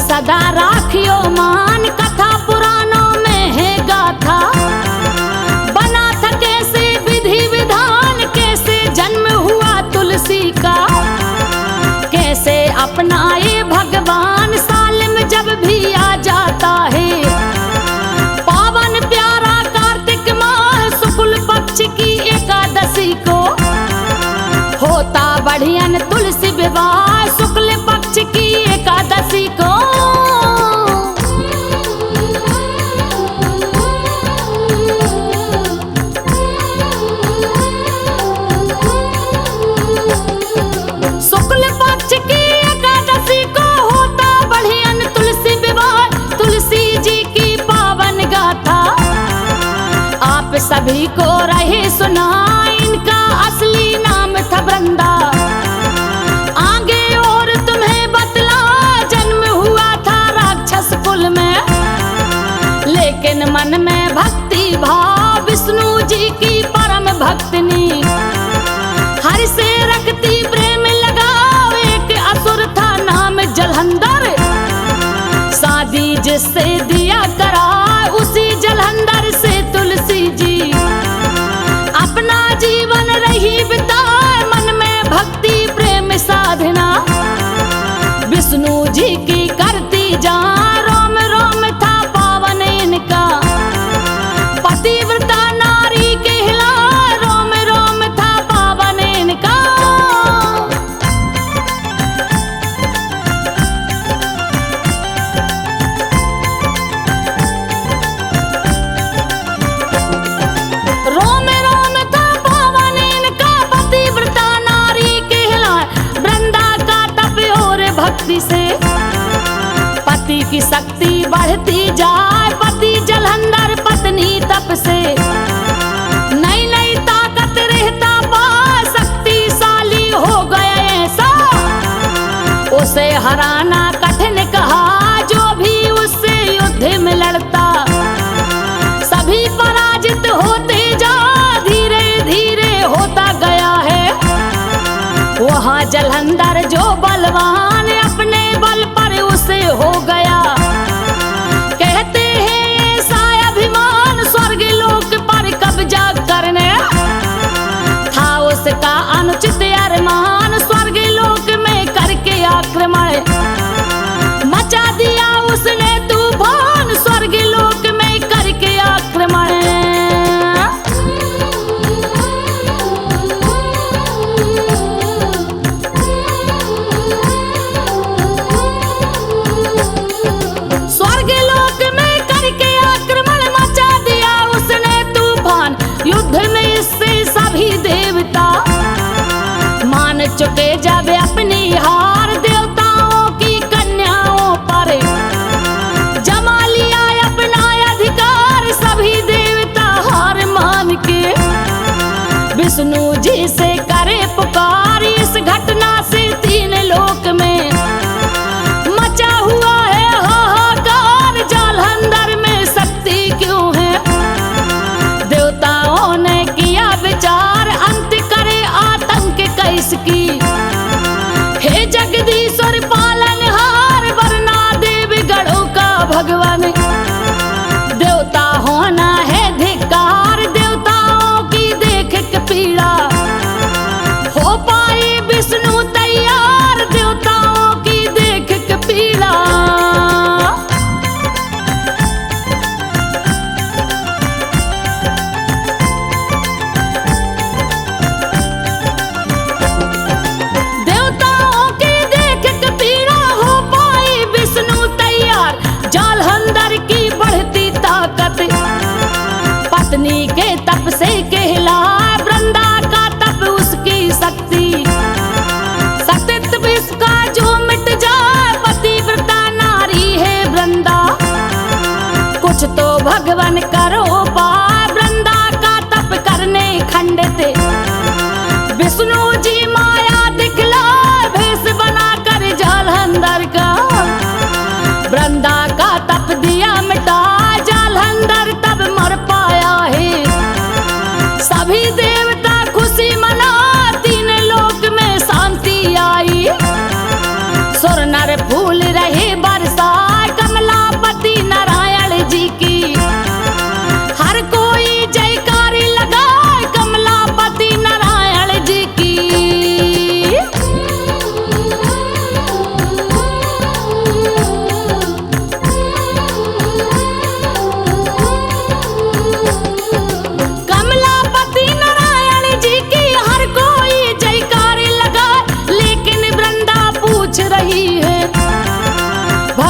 सदा राखियो मान, कथा पुराणों में है गाथा। बना था कैसे विधि विधान, कैसे जन्म हुआ तुलसी का, कैसे अपनाए भगवान साल में जब भी आ जाता है। पावन प्यारा कार्तिक माह शुक्ल पक्ष की एकादशी को, होता बढ़ियन तुलसी विवाह शुक्ल पक्ष की एकादशी को। शुक्ल पक्ष की एकादशी को होता बढ़ियन तुलसी विवाह, तुलसी जी की पावन गाथा। आप सभी को रहे सुना, इनका असली नाम था वृंदा। आगे और तुम्हें बतला, जन्म हुआ था राक्षस कुल में, लेकिन मन में भक्ति भाव विष्णु जी की परम भक्तनी। हर से रखती प्रेम लगाओ, एक असुर था नाम जलंधर। शादी जिससे दिया करा, उसी जलंधर से तुलसी जी अपना जीवन रही बिताए। मन में भक्ति प्रेम साधना विष्णु जी की करती जा, रोम रोम था पावन इनका। पतिव्रता नारी कहला, रोम रोम था पावन इनका। रोम रोम था पावन इनका, पतिव्रता नारी कहला। वृंदा का तप और भक्ति से पति की शक्ति बढ़ती जाए। पति जलंधर पत्नी तप से नई नई ताकत रहता पा, शक्तिशाली हो गया ऐसा। उसे हराना कठिन कहा, जो भी उससे युद्ध में लड़ता। सभी पराजित होते जा, धीरे धीरे होता गया है। वहाँ जलंधर जो बलवान, अपने बल पर उसे हो गया। कहते हैं ऐसा अभिमान, स्वर्ग लोक पर कब्जा करने था उसका अनुचित अरमान। स्वर्ग लोक में करके आक्रमण मचा दिया उसने तूफान, स्वर्ग लोक में करके आक्रमण। स्वर्ग लोक में करके आक्रमण मचा दिया उसने तूफान। युद्ध में इससे सभी देवता मान चुके जब अपनी हार। देवताओं की कन्याओं पर जमा लिया अपना अधिकार। सभी देवता हार मान के विष्णु जी से करे पुकार। इस घटना से तीन लोक में मचा हुआ है हाहाकार। जलंधर में शक्ति क्यों है, देवताओं ने किया विचार। अंत करे आतंक कैसकी, हे जगदीश्वर पालनहार। वरना देव गढ़ों का भगवान, देवता होना है धिक्कार। देवताओं की देख के पीड़ा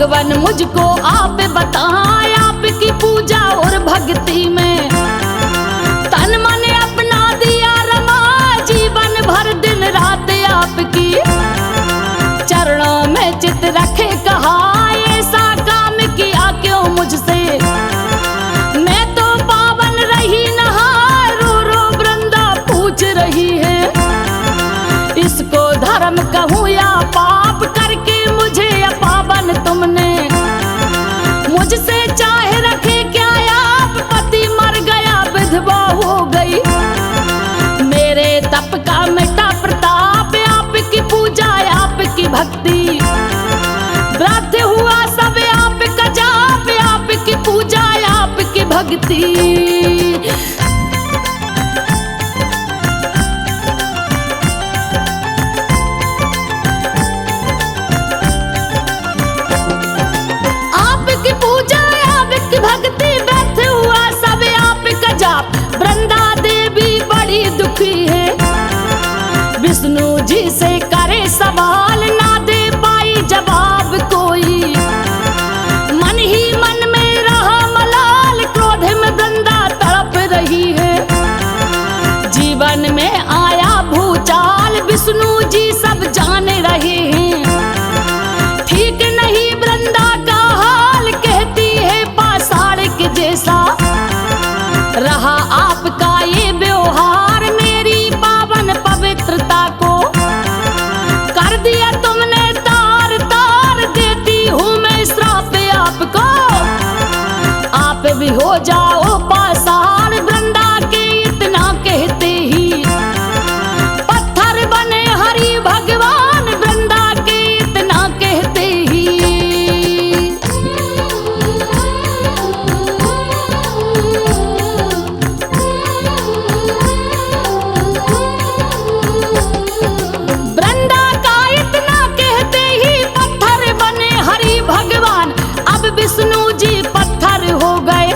भगवान मुझको आप बताएं, आपकी पूजा और भक्ति में तन मन अपना दिया रमा, जीवन भर दिन रात आपकी चरणों में चित रखे कहा, ऐसा काम किया क्यों मुझसे, मैं तो पावन रही नहा, रो रो वृंदा पूछ रही है, इसको धर्म कहूँ या पाप, करके मुझे अपावन तुमने, मुझसे चाहे रखे क्या आप, पति मर गया विधवा हो गई, मेरे तप का मिटा प्रताप, आपकी पूजा आपकी भक्ति, व्रत हुआ सब आपका जाप, आपकी पूजा आपकी भक्ति। आपकी पूजा आपकी भक्ति, व्यर्थ हुआ सब आपका जाप, वृंदा देवी बड़ी दुखी है, विष्णु जी से करे सवाल, ना दे पाई जवाब कोई, मन ही मन में रहा मलाल, क्रोध में वृंदा तड़प रही है, जीवन में आया भूचाल, विष्णु जी सब जान रहे हैं, ठीक नहीं वृंदा का हाल, कहती है पाषाण के जैसा रहा आपका ये व्यवहार, मेरी पावन पवित्रता को कर दिया तुमने तार तार, देती हूँ मैं श्राप आपको, आप भी हो जाओ पाषाण, वृंदा के इतना कहते ही पत्थर बने हरि भगवान, वृंदा के इतना कहते ही। वृंदा का इतना कहते ही पत्थर बने हरि भगवान, अब विष्णु जी पत्थर हो गए,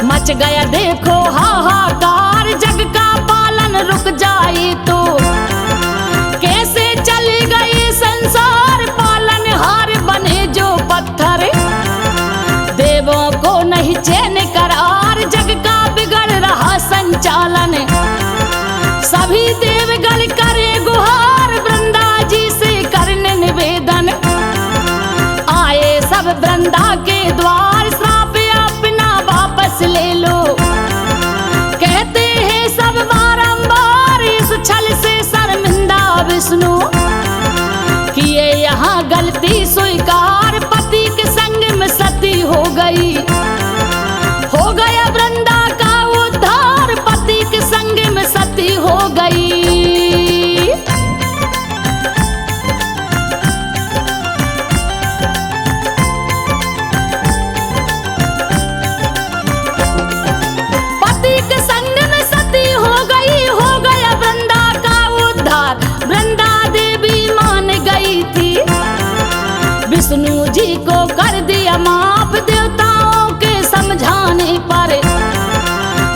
मच गया देखो हाहाकार, जग का पालन रुक जाए तो कैसे चली गई संसार, पालनहार बने जो पत्थर, देवों को नहीं चैन करार, जग का बिगड़ रहा संचालन, सभी देवगण करे गुहार, वृंदा जी से करने निवेदन, आए सब वृंदा के द्वार, श्राप अपना वापस ले लो, कहते हैं सब बारंबार, इस छल से शर्मिंदा विष्णु किए यहाँ गलती स्वीकार, पति के संग में सती हो गई, हो गया वृंदा का उद्धार, पति के संग में सती हो गई। पति के संग में सती हो गई, हो गया वृंदा का उद्धार, वृंदा देवी मान गई थी, विष्णु जी को कर दिया माफ, देवताओं के समझाने पर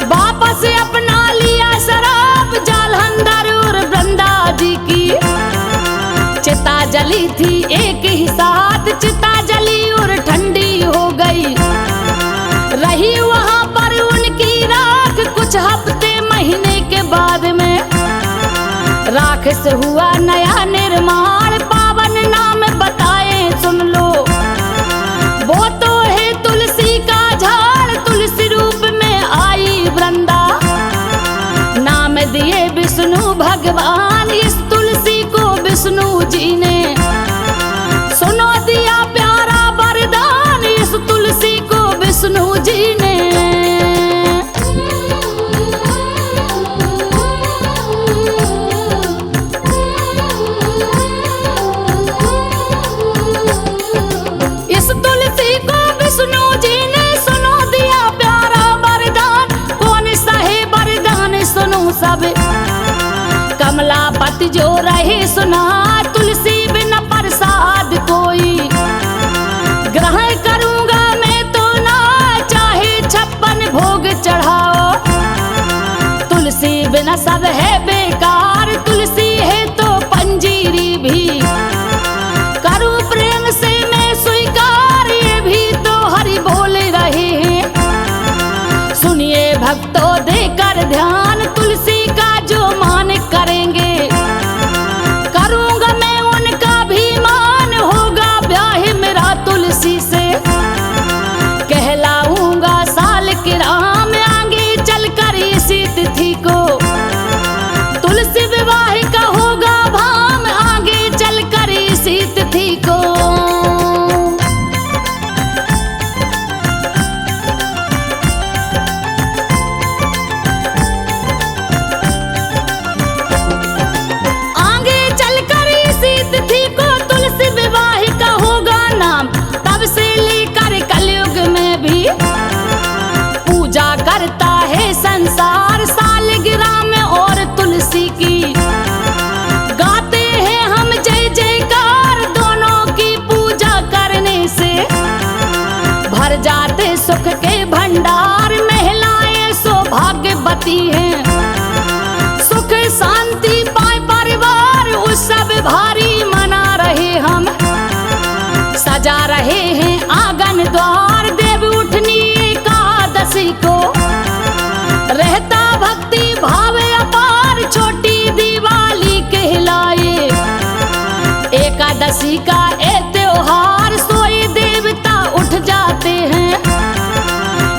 वापस अपना लिया शराब, जालंधर और वृंदा जी की चिता जली थी एक ही साथ, चिता जली और ठंडी हो गई, रही वहां पर उनकी राख, कुछ हफ्ते महीने के बाद में राख से हुआ नया निर्माण, पावन नाम बताए सुन लो, वो तो है तुलसी का झाड़, तुलसी रूप में आई वृंदा, नाम दिए विष्णु भगवान, इस तुलसी को विष्णु जी ने सुनो दिया प्यारा वरदान, इस तुलसी को विष्णु जी ने। पाती हैं। सुख शांति पाए परिवार उत्सव भारी मना रहे हम, सजा रहे हैं आंगन द्वार देव उठनी एकादशी को। रहता भक्ति भाव अपार छोटी दिवाली कहलाए, एकादशी का ए त्योहार सोए देवता उठ जाते हैं।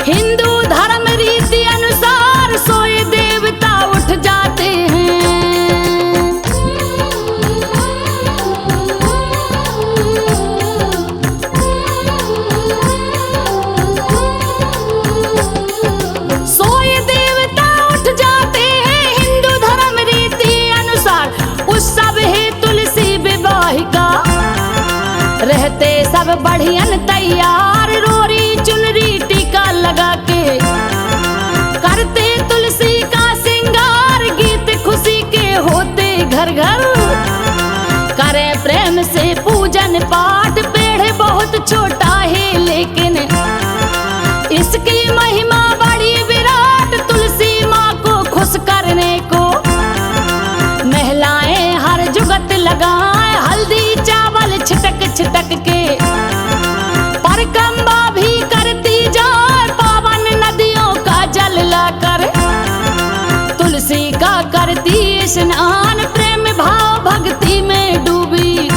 हिंदू धर्म रीति अनुसार सोए देवता उठ जाते हैं। सोए देवता उठ जाते हैं हिंदू धर्म रीति अनुसार, उत्सव है तुलसी विवाह का। रहते सब बढ़ियन तैयार रोरी चुनरी टीका लगा के, करते तुलसी का सिंगार गीत खुशी के होते घर घर। करे प्रेम से पूजन पाठ पेड़ बहुत छोटा है लेकिन इसकी महिमा बड़ी विराट, तुलसी माँ को खुश करने को। महिलाएं हर जुगत लगाए हल्दी चावल छिटक छिटक के, परिक्रमा भी करती जाए पावन नदियों का जल लाकर। तुलसी का करती स्नान प्रेम भाव भक्ति में डूबी,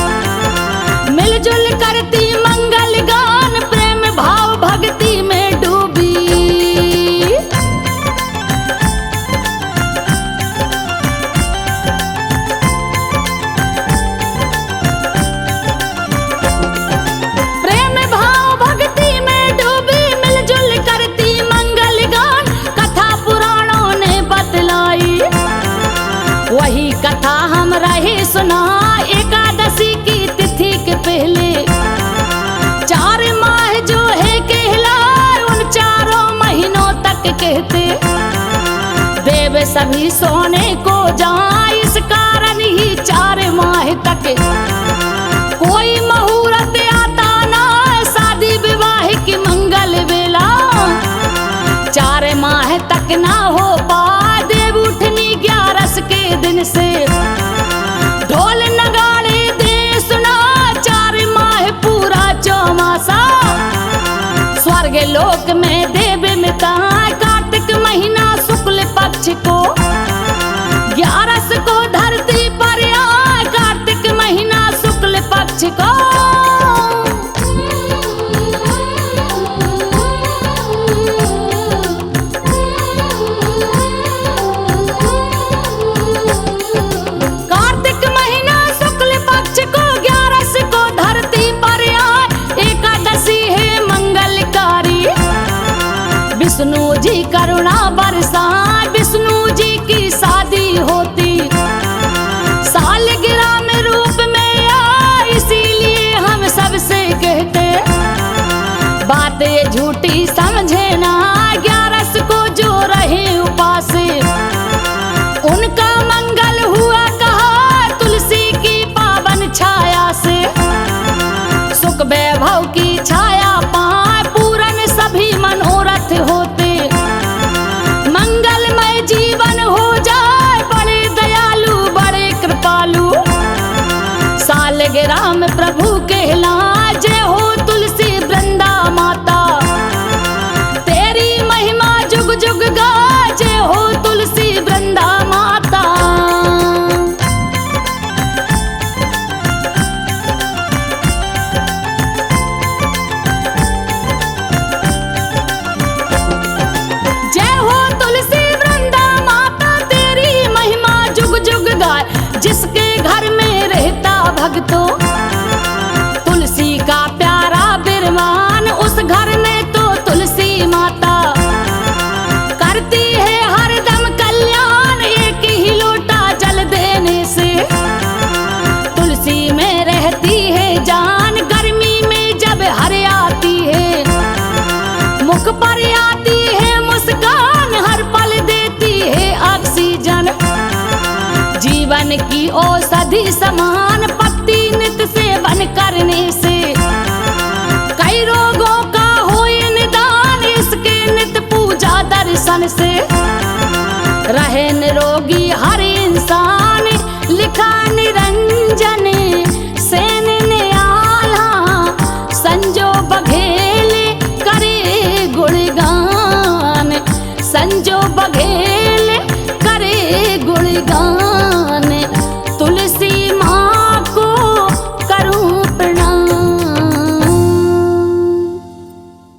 मिलजुल करती मंगल गान प्रेम भाव भक्ति में डूबी। प्रेम भाव भक्ति में डूबी मिलजुल करती मंगल गान, कथा पुराणों ने बतलाई वही कथा हम रहे सुना। एकादशी की तिथि के पहले 4 माह जो है कहलाए, उन 4 महीनों तक कहते देव सभी सोने को जाए। इस कारण ही 4 माह तक कोई मुहूर्त आता ना, शादी विवाह की मंगल बेला 4 माह तक ना हो पाए। देव उठनी 11 के दिन से ढोल नगाड़े दे सुना, 4 माह पूरा चौमासा स्वर्ग लोक में देव मिता। कार्तिक महीना शुक्ल पक्ष को 11 को धरती पर आए, कार्तिक महीना शुक्ल पक्ष को। कार्तिक महीना शुक्ल पक्ष को 11 को धरती पर आए, एकादशी है मंगलकारी। विष्णु जी करुणा बरसाए, विष्णु जी की शादी होती सालगिरह में रूप में आए, इसीलिए हम सबसे कहते बात ये झूठी समझे ना। 11 को जो रहे उपास उनका मंगल हुआ कहा, तुलसी की पावन छाया से सुख वैभव की छाया पाए, पूरन सभी मनोरथ होते। मंगलमय जीवन हो जाए, बड़े दयालु बड़े कृपालु। सालगिरह में प्रभु कहलाए, जय हो तुलसी वृंदा माता, तेरी महिमा जुग जुग गाए। जय हो तुलसी वृंदा माता। जय हो तुलसी वृंदा माता, तेरी महिमा जुग जुग गाए। जिसके घर में रहता भक्तों तुलसी का प्यारा बिरमान, उस घर में तो तुलसी माता करती है हरदम कल्याण। एक ही लोटा जल देने से तुलसी में रहती है जान। गर्मी में जब हर आती है मुख पर आती है मुस्कान, हर पल देती है ऑक्सीजन। जीवन की औषधि समान पत्ती नित सेवन करने से कई रोगों का होए निदान। इसके नित पूजा दर्शन से रहे निरोगी हर इंसान, लिखा निरंजन सेन ने आला, संजो बघेल करे गुणगान, संजो बघेल करे गुणगान।